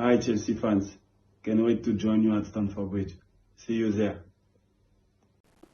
Hi, Chelsea fans. Can't wait to join you at Stamford Bridge. See you there.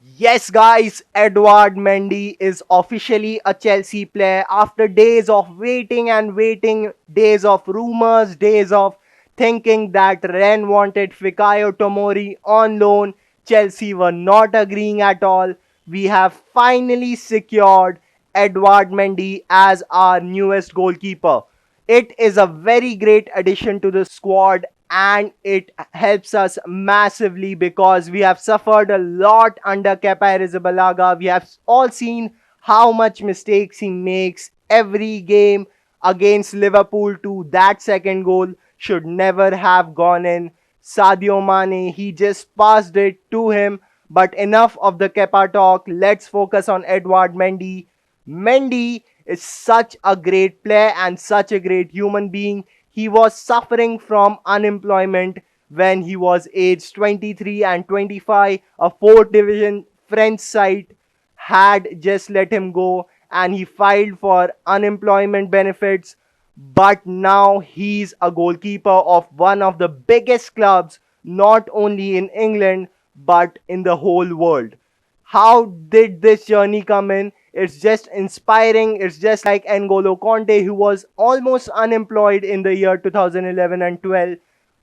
Yes, guys, Edouard Mendy is officially a Chelsea player after days of waiting and waiting, days of rumors, days of thinking that Ren wanted Fikayo Tomori on loan. Chelsea were not agreeing at all. We have finally secured Edouard Mendy as our newest goalkeeper. It is a very great addition to the squad and it helps us massively because we have suffered a lot under Kepa Arrizabalaga. We have all seen how much mistakes he makes every game against Liverpool too. That second goal should never have gone in. Sadio Mane, he just passed it to him. But enough of the Kepa talk. Let's focus on Edouard Mendy. Mendy is such a great player and such a great human being. He was suffering from unemployment when he was aged 23 and 25. A fourth division French side had just let him go and he filed for unemployment benefits. But now he's a goalkeeper of one of the biggest clubs, not only in England but in the whole world. How did this journey come in? It's just inspiring. It's just like N'Golo Conte, who was almost unemployed in the year 2011 and 12,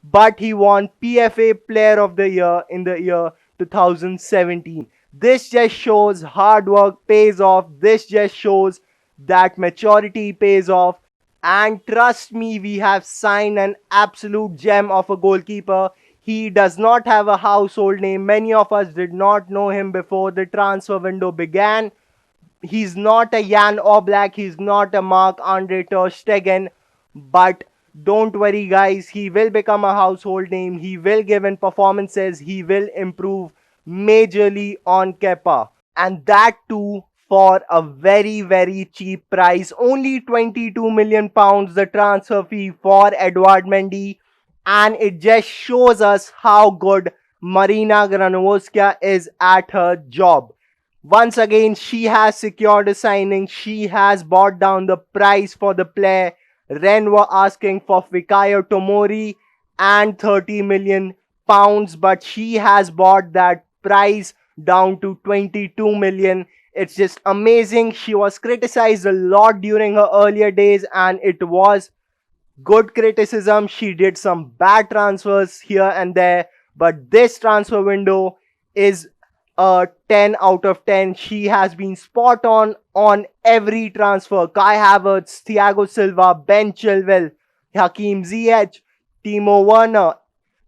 but he won PFA Player of the Year in the year 2017. This just shows hard work pays off. This just shows that maturity pays off. And trust me, we have signed an absolute gem of a goalkeeper. He does not have a household name. Many of us did not know him before the transfer window began. He's not a Jan Oblak. He's not a Marc-Andre Ter Stegen. But don't worry, guys. He will become a household name. He will give in performances. He will improve majorly on Kepa. And that too for a very, very cheap price. Only 22 million pounds the transfer fee for Edouard Mendy. And it just shows us how good Marina Granovskaya is at her job. Once again, she has secured a signing. She has brought down the price for the player. Ren were asking for Fikayo Tomori and 30 million pounds, but she has brought that price down to 22 million. It's just amazing. She was criticized a lot during her earlier days, and it was good criticism. She did some bad transfers here and there, but this transfer window is a 10 out of 10. She has been spot on every transfer. Kai Havertz, Thiago Silva, Ben Chilwell, Hakim Ziyech, Timo Werner,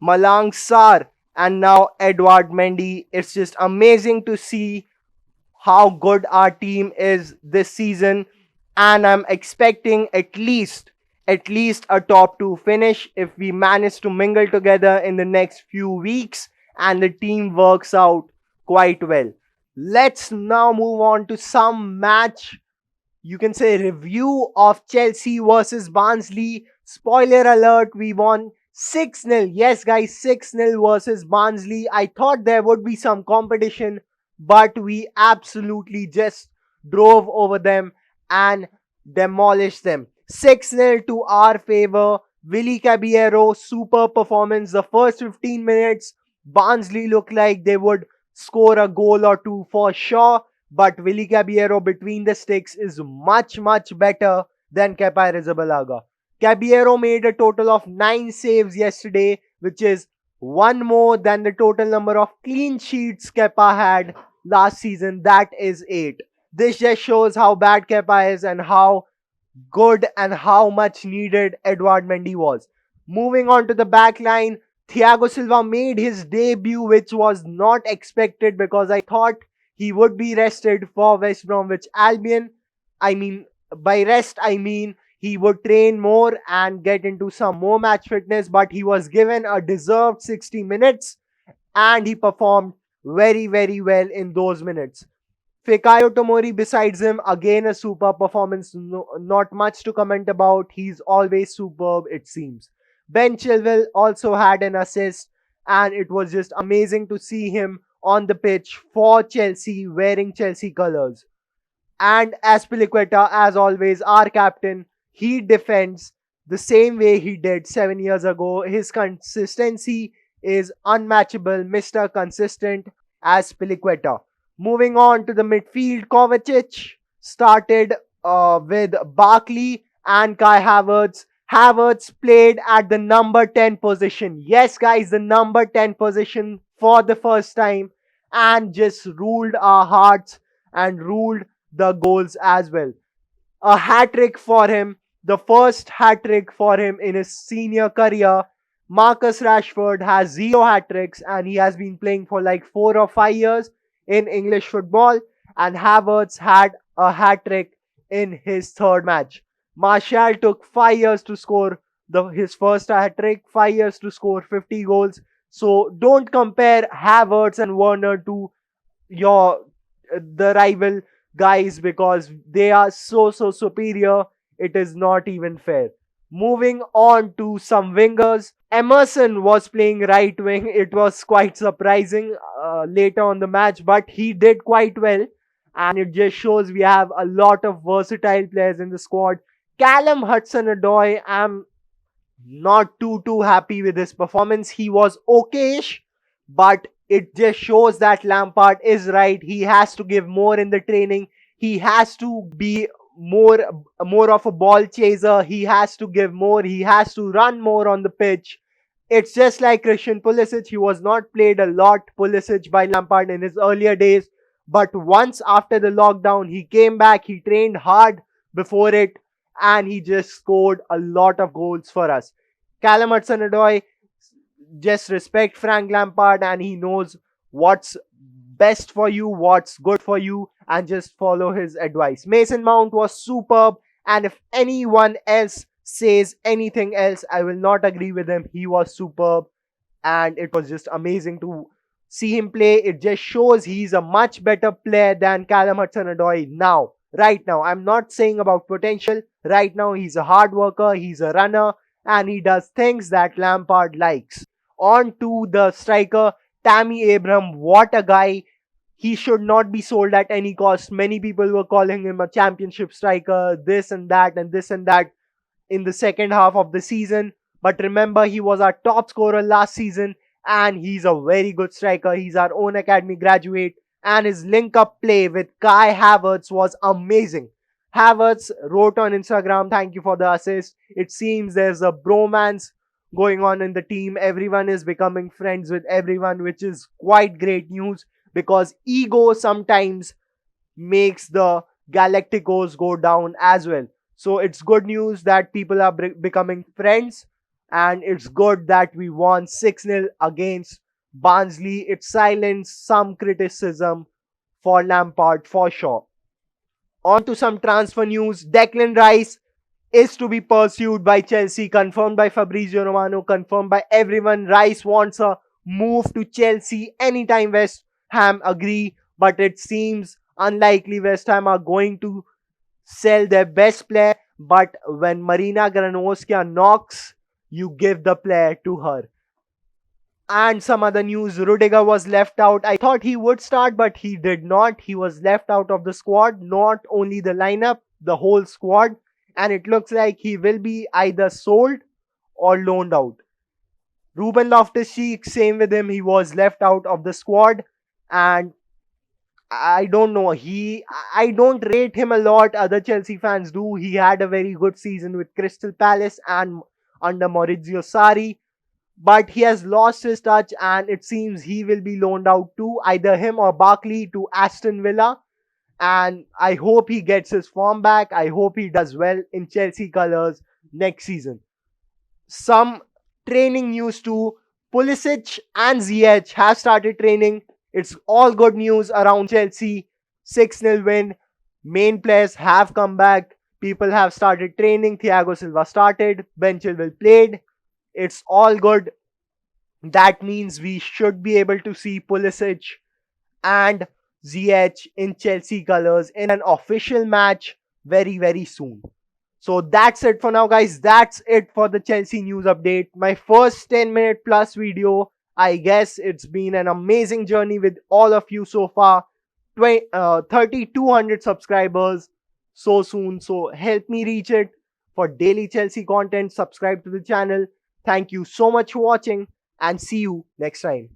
Malang Sarr, and now Edouard Mendy. It's just amazing to see how good our team is this season, and I'm expecting at least a top 2 finish if we manage to mingle together in the next few weeks and the team works out quite well. Let's now move on to some match, you can say, review of Chelsea versus Barnsley. Spoiler alert, we won 6-0. Yes, guys, 6-0 versus Barnsley. I thought there would be some competition, but we absolutely just drove over them and demolished them. 6-0 to our favor. Willy Caballero, super performance. The first 15 minutes, Barnsley looked like they would score a goal or two for sure, but Willy Caballero between the sticks is much, much better than Kepa Arrizabalaga. Caballero made a total of 9 saves yesterday, which is one more than the total number of clean sheets Kepa had last season. That is 8. This just shows how bad Kepa is and how good and how much needed Edouard Mendy was. Moving on to the back line, Thiago Silva made his debut, which was not expected because I thought he would be rested for West Bromwich Albion. I mean, by rest, I mean he would train more and get into some more match fitness, but he was given a deserved 60 minutes and he performed very, very well in those minutes. Fikayo Tomori besides him, again a super performance, not much to comment about. He's always superb, it seems. Ben Chilwell also had an assist, and it was just amazing to see him on the pitch for Chelsea wearing Chelsea colours. And Aspilicueta, as always, our captain, he defends the same way he did 7 years ago. His consistency is unmatchable, Mr. Consistent as Piliqueta. Moving on to the midfield, Kovacic started with Barkley and Kai Havertz. Havertz played at the number 10 position. Yes, guys, the number 10 position for the first time, and just ruled our hearts and ruled the goals as well. A hat trick for him, the first hat trick for him in his senior career. Marcus Rashford has 0 hat tricks and he has been playing for like 4 or 5 years in English football. And Havertz had a hat trick in his third match. Martial took 5 years to score his first hat trick, 5 years to score 50 goals. So don't compare Havertz and Werner to your the rival guys because they are so superior. It is not even fair. Moving on to some wingers, Emerson was playing right wing. It was quite surprising later on the match, but he did quite well, and it just shows we have a lot of versatile players in the squad. Callum Hudson-Odoi, I'm not too happy with his performance. He was okayish, but it just shows that Lampard is right. He has to give more in the training. He has to be more of a ball chaser. He has to give more. He has to run more on the pitch. It's just like Christian Pulisic. He was not played a lot, Pulisic, by Lampard in his earlier days. But once after the lockdown, he came back. He trained hard before it, and he just scored a lot of goals for us. Callum Hudson-Odoi, just respect Frank Lampard, and he knows what's best for you, what's good for you, and just follow his advice. Mason Mount was superb, and if anyone else says anything else, I will not agree with him. He was superb, and it was just amazing to see him play. It just shows he's a much better player than Callum Hudson-Odoi now. Right now, I'm not saying about potential. Right now, he's a hard worker, he's a runner, and he does things that Lampard likes. On to the striker, Tammy Abraham. What a guy. He should not be sold at any cost. Many people were calling him a championship striker, this and that and this and that in the second half of the season. But remember, he was our top scorer last season, and he's a very good striker. He's our own academy graduate, and his link-up play with Kai Havertz was amazing. Havertz wrote on Instagram, "Thank you for the assist." It seems there's a bromance going on in the team. Everyone is becoming friends with everyone, which is quite great news because ego sometimes makes the Galacticos go down as well. So it's good news that people are becoming friends, and it's good that we won 6-0 against Barnsley. It silenced some criticism for Lampard for sure. On to some transfer news. Declan Rice is to be pursued by Chelsea, confirmed by Fabrizio Romano, confirmed by everyone. Rice wants a move to Chelsea anytime West Ham agree, but it seems unlikely West Ham are going to sell their best player. But when Marina Granovska knocks, you give the player to her. And some other news, Rudiger was left out. I thought he would start, but he did not. He was left out of the squad, not only the lineup, the whole squad. And it looks like he will be either sold or loaned out. Ruben Loftus-Cheek, same with him. He was left out of the squad. And I don't know. I don't rate him a lot. Other Chelsea fans do. He had a very good season with Crystal Palace and under Maurizio Sarri. But he has lost his touch, and it seems he will be loaned out to either him or Barkley to Aston Villa. And I hope he gets his form back. I hope he does well in Chelsea colours next season. Some training news too. Pulisic and Ziyech have started training. It's all good news around Chelsea. 6-0 win. Main players have come back. People have started training. Thiago Silva started. Ben Chilwell played. It's all good. That means we should be able to see Pulisic and Ziyech in Chelsea colours in an official match very soon. So that's it for now, guys. That's it for the Chelsea news update. My first 10-minute plus video. I guess it's been an amazing journey with all of you so far. 3,200 subscribers so soon. So help me reach it. For daily Chelsea content, subscribe to the channel. Thank you so much for watching and see you next time.